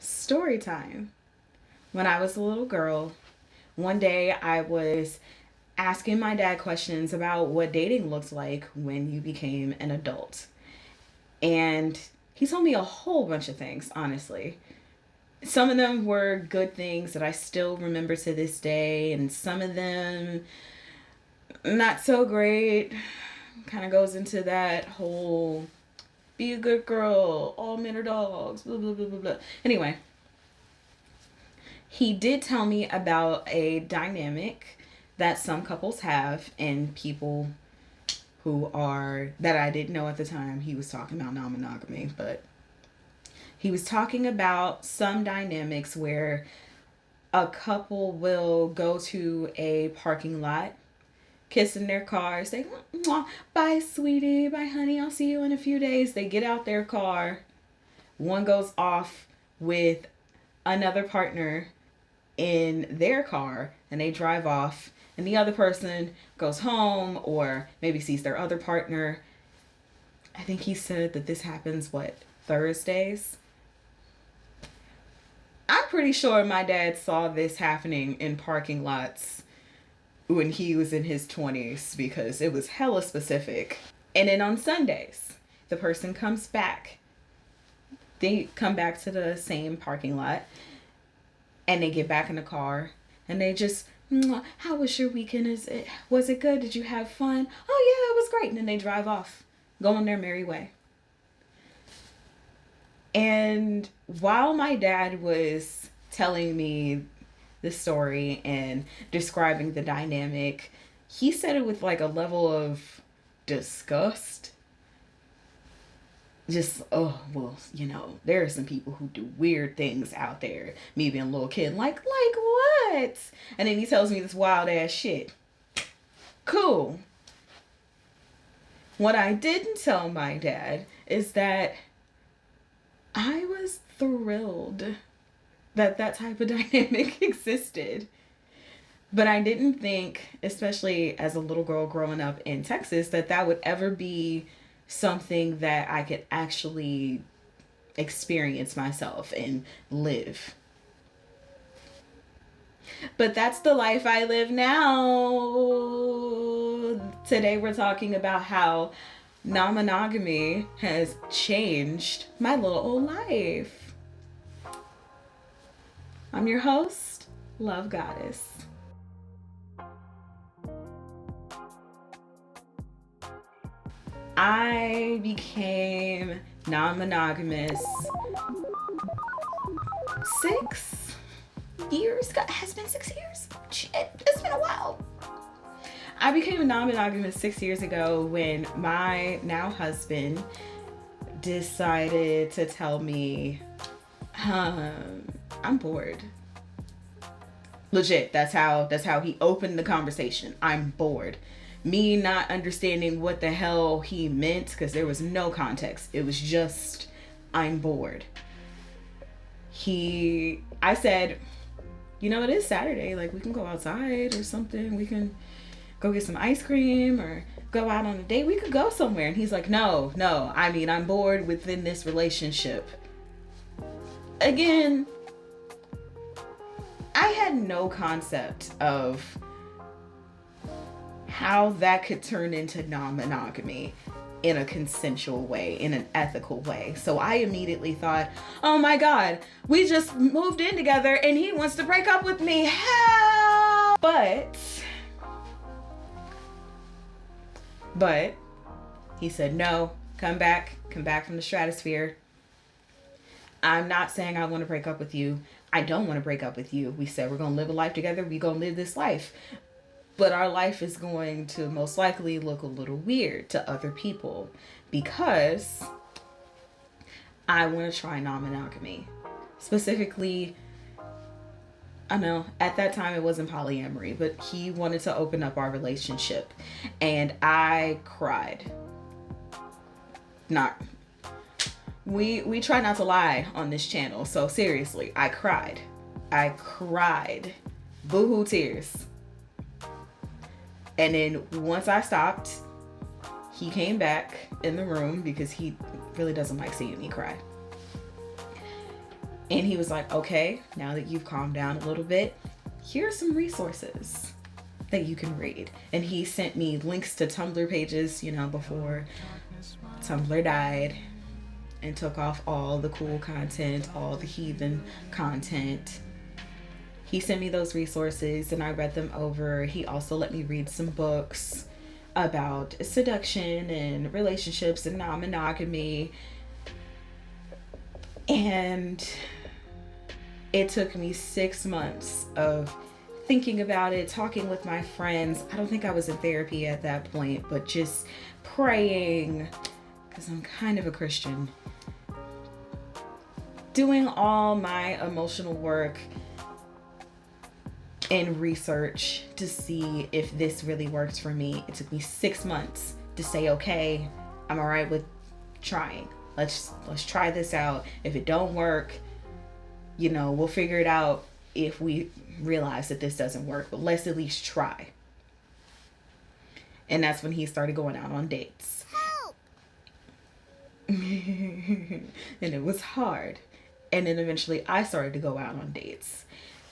Story time. When I was a little girl, one day I was asking my dad questions about what dating looked like when you became an adult. And he told me a whole bunch of things, honestly. Some of them were good things that I still remember to this day, and some of them not so great. Kind of goes into that whole be a good girl, all men are dogs, blah, blah, blah, blah, blah. Anyway, he did tell me about a dynamic that some couples have and people who are, that I didn't know at the time. He was talking about non monogamy, but he was talking about some dynamics where a couple will go to a parking lot, kiss in their car, say, bye, sweetie, bye, honey, I'll see you in a few days. They get out their car. One goes off with another partner in their car and they drive off, and the other person goes home or maybe sees their other partner. I think he said that this happens, Thursdays? I'm pretty sure my dad saw this happening in parking lots when he was in his 20s because it was hella specific. And then on Sundays, the person comes back. They come back to the same parking lot and they get back in the car and they just, how was your weekend? Was it good? Did you have fun? Oh yeah, it was great. And then they drive off, go on their merry way. And while my dad was telling me the story and describing the dynamic, he said it with like a level of disgust. Just, oh, well, there are some people who do weird things out there. Me being a little kid, like what? And then he tells me this wild ass shit. Cool. What I didn't tell my dad is that I was thrilled that that type of dynamic existed. But I didn't think, especially as a little girl growing up in Texas, that that would ever be something that I could actually experience myself and live. But that's the life I live now. Today we're talking about how non-monogamy has changed my little old life. I'm your host, Love Goddess. I became non-monogamous 6 years ago. It has been 6 years. Shit, it's been a while. I became non-monogamous 6 years ago when my now husband decided to tell me, I'm bored. Legit, that's how he opened the conversation. I'm bored. Me not understanding what the hell he meant because there was no context. It was just, I'm bored. I said, it is Saturday. Like, we can go outside or something. We can go get some ice cream or go out on a date. We could go somewhere. And he's like, no, I'm bored within this relationship. Again, I had no concept of how that could turn into non-monogamy in a consensual way, in an ethical way. So I immediately thought, oh my God, we just moved in together and he wants to break up with me. Hell! But he said, no, come back from the stratosphere. I'm not saying I want to break up with you. I don't want to break up with you. We said we're going to live a life together. We're going to live this life. But our life is going to most likely look a little weird to other people because I want to try non-monogamy. Specifically, I know at that time it wasn't polyamory, but he wanted to open up our relationship. And I cried. We try not to lie on this channel. So seriously, I cried. Boo-hoo tears. And then once I stopped, he came back in the room because he really doesn't like seeing me cry. And he was like, okay, now that you've calmed down a little bit, here's some resources that you can read. And he sent me links to Tumblr pages, before Tumblr died and took off all the cool content, all the heathen content. He sent me those resources and I read them over. He also let me read some books about seduction and relationships and non-monogamy. And it took me 6 months of thinking about it, talking with my friends. I don't think I was in therapy at that point, but just praying, because I'm kind of a Christian. Doing all my emotional work and research to see if this really works for me. It took me 6 months to say, okay, I'm all right with trying. Let's try this out. If it don't work, we'll figure it out if we realize that this doesn't work, but let's at least try. And that's when he started going out on dates. Help! And it was hard. And then eventually I started to go out on dates.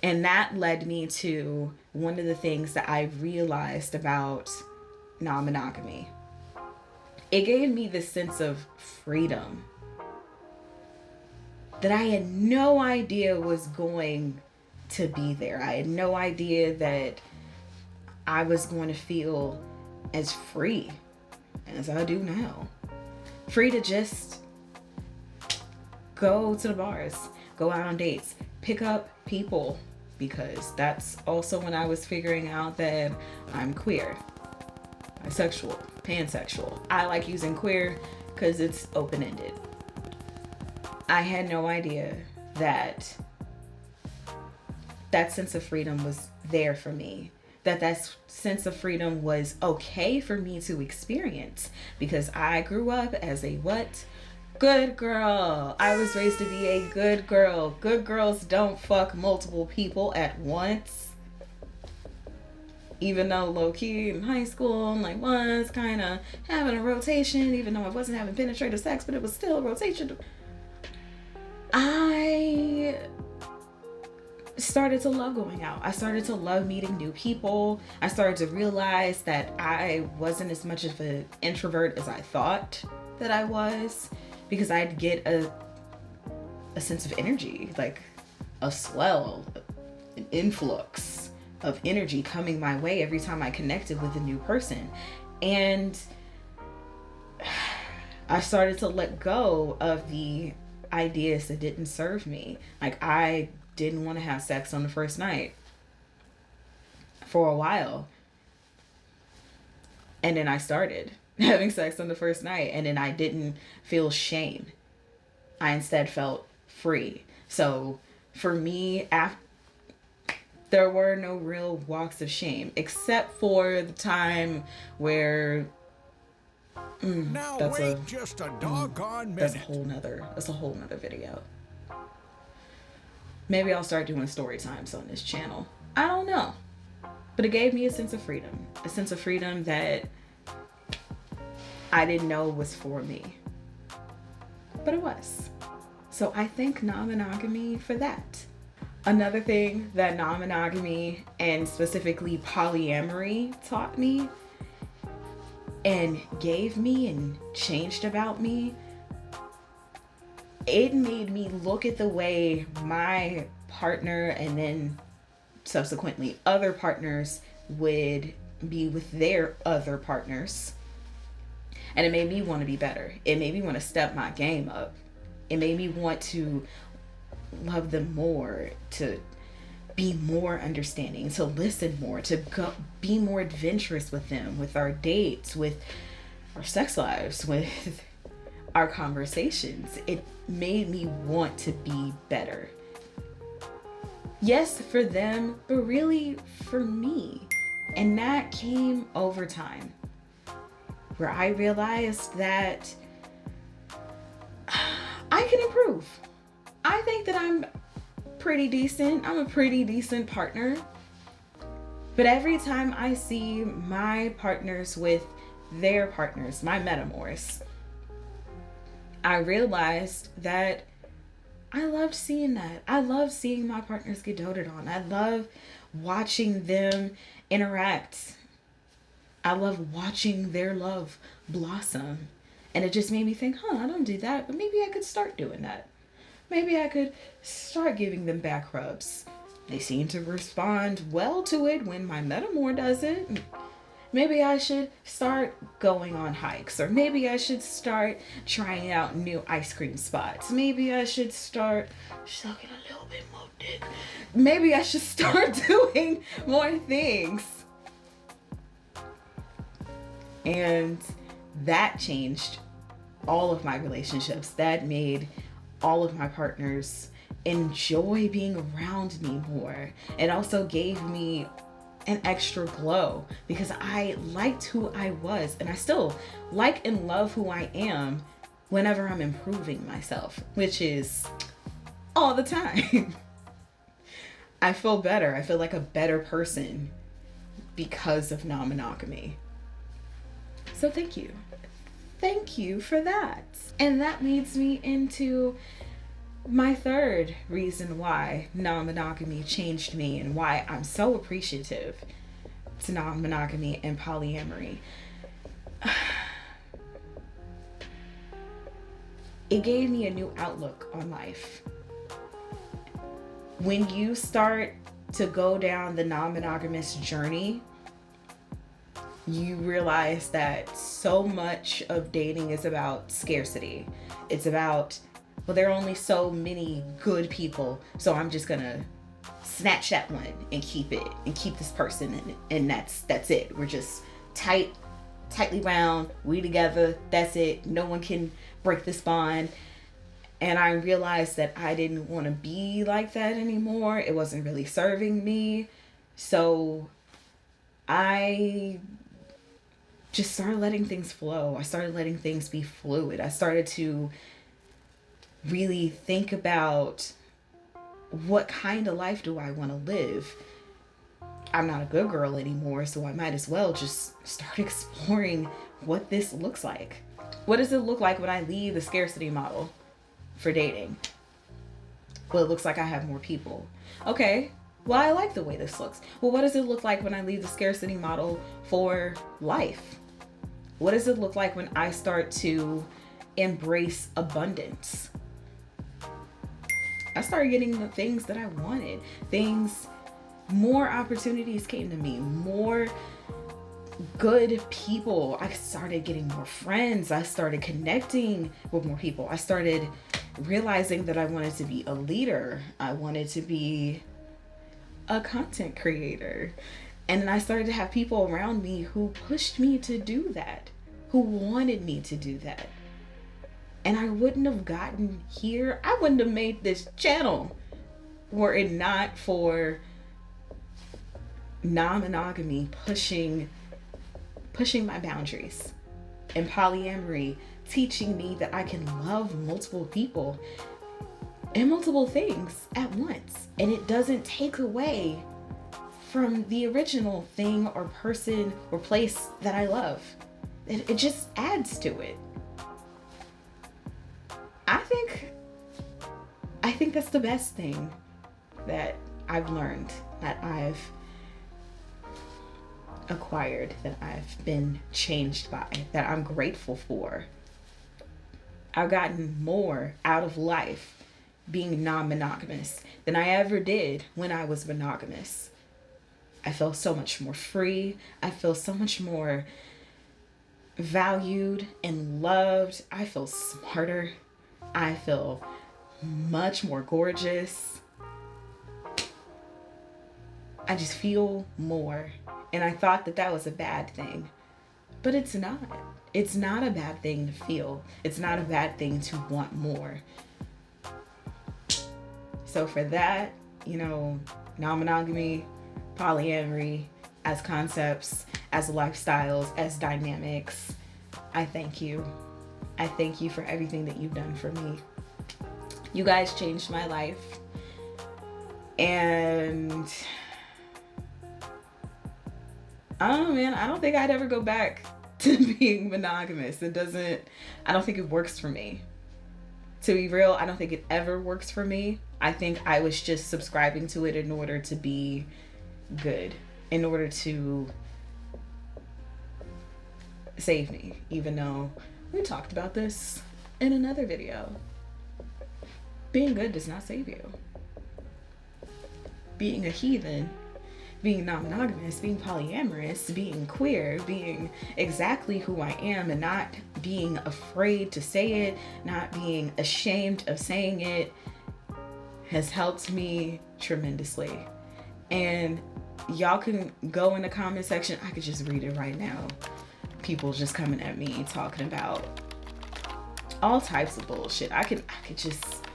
And that led me to one of the things that I realized about non-monogamy. It gave me this sense of freedom that I had no idea was going to be there. I had no idea that I was going to feel as free as I do now. Free to just go to the bars, go out on dates, pick up people, because that's also when I was figuring out that I'm queer, bisexual, pansexual. I like using queer because it's open-ended. I had no idea that sense of freedom was there for me. That sense of freedom was okay for me to experience, because I grew up as a what? Good girl. I was raised to be a good girl. Good girls don't fuck multiple people at once. Even though low-key in high school, I was kind of having a rotation, even though I wasn't having penetrative sex, but it was still a rotation. I started to love going out. I started to love meeting new people. I started to realize that I wasn't as much of an introvert as I thought that I was, because I'd get a sense of energy, like a swell, an influx of energy coming my way every time I connected with a new person. And I started to let go of the ideas that didn't serve me. Like, I didn't want to have sex on the first night for a while. And then I started having sex on the first night, and then I didn't feel shame. I instead felt free. So for me, there were no real walks of shame, except for the time where that's a whole nother video. Maybe I'll start doing story times on this channel. I don't know. But it gave me a sense of freedom. A sense of freedom that I didn't know was for me. But it was. So I thank non-monogamy for that. Another thing that non-monogamy, and specifically polyamory, taught me and gave me and changed about me, it made me look at the way my partner and then subsequently other partners would be with their other partners. And it made me want to be better. It made me want to step my game up. It made me want to love them more, to be more understanding, to listen more, to be more adventurous with them, with our dates, with our sex lives, with our conversations. It made me want to be better. Yes, for them, but really for me. And that came over time, where I realized that I can improve. I think that I'm pretty decent. I'm a pretty decent partner. But every time I see my partners with their partners, my metamors, I realized that I loved seeing that. I love seeing my partners get doted on. I love watching them interact. I love watching their love blossom. And it just made me think, I don't do that, but maybe I could start doing that. Maybe I could start giving them back rubs. They seem to respond well to it when my metamor does it. Maybe I should start going on hikes, or maybe I should start trying out new ice cream spots. Maybe I should start sucking a little bit more dick. Maybe I should start doing more things. And that changed all of my relationships. That made all of my partners enjoy being around me more. It also gave me an extra glow because I liked who I was, and I still like and love who I am whenever I'm improving myself, which is all the time. I feel better. I feel like a better person because of non-monogamy. So thank you. Thank you for that. And that leads me into my third reason why non-monogamy changed me and why I'm so appreciative to non-monogamy and polyamory. It gave me a new outlook on life. When you start to go down the non-monogamous journey, you realize that so much of dating is about scarcity. It's about, well, there are only so many good people, so I'm just gonna snatch that one and keep it and keep this person, and that's it. We're just tightly bound, we together, that's it. No one can break this bond. And I realized that I didn't want to be like that anymore. It wasn't really serving me. So I just started letting things flow. I started letting things be fluid. I started to really think about, what kind of life do I want to live? I'm not a good girl anymore, so I might as well just start exploring what this looks like. What does it look like when I leave the scarcity model for dating? Well, it looks like I have more people. Okay, well, I like the way this looks. Well, what does it look like when I leave the scarcity model for life? What does it look like when I start to embrace abundance? I started getting the things that I wanted. More opportunities came to me, more good people. I started getting more friends. I started connecting with more people. I started realizing that I wanted to be a leader. I wanted to be a content creator. And then I started to have people around me who pushed me to do that, who wanted me to do that. And I wouldn't have gotten here. I wouldn't have made this channel were it not for non-monogamy pushing my boundaries, and polyamory teaching me that I can love multiple people and multiple things at once. And it doesn't take away from the original thing or person or place that I love. It just adds to it. I think that's the best thing that I've learned, that I've acquired, that I've been changed by, that I'm grateful for. I've gotten more out of life being non-monogamous than I ever did when I was monogamous. I feel so much more free. I feel so much more valued and loved. I feel smarter. I feel much more gorgeous. I just feel more. And I thought that that was a bad thing, but it's not. It's not a bad thing to feel. It's not a bad thing to want more. So for that, non-monogamy, polyamory, as concepts, as lifestyles, as dynamics, I thank you. I thank you for everything that you've done for me. You guys changed my life. And oh man, I don't think I'd ever go back to being monogamous. I don't think it works for me. To be real, I don't think it ever works for me. I think I was just subscribing to it in order to be good, in order to save me, even though we talked about this in another video. Being good does not save you. Being a heathen, being non-monogamous, being polyamorous, being queer, being exactly who I am and not being afraid to say it, not being ashamed of saying it, has helped me tremendously. And y'all can go in the comment section. I could just read it right now. People just coming at me talking about all types of bullshit. I could just,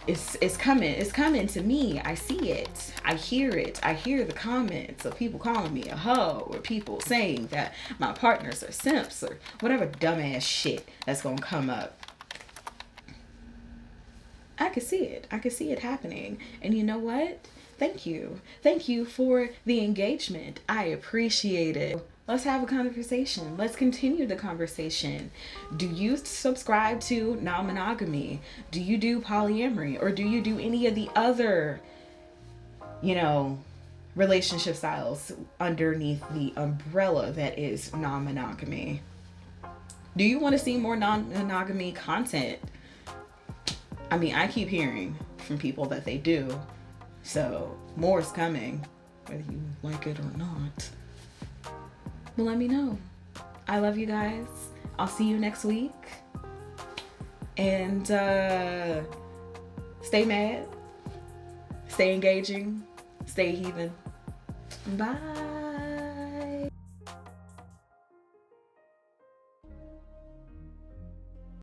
it's coming to me. I see it, I hear it, I hear the comments of people calling me a hoe, or people saying that my partners are simps, or whatever dumbass shit that's gonna come up. I could see it happening. And you know what? Thank you for the engagement. I appreciate it. Let's have a conversation. Let's continue the conversation. Do you subscribe to non-monogamy? Do you do polyamory? Or do you do any of the other, relationship styles underneath the umbrella that is non-monogamy? Do you want to see more non-monogamy content? I mean, I keep hearing from people that they do. So more is coming, whether you like it or not. But let me know. I love you guys. I'll see you next week. And stay mad, stay engaging, stay heathen. Bye.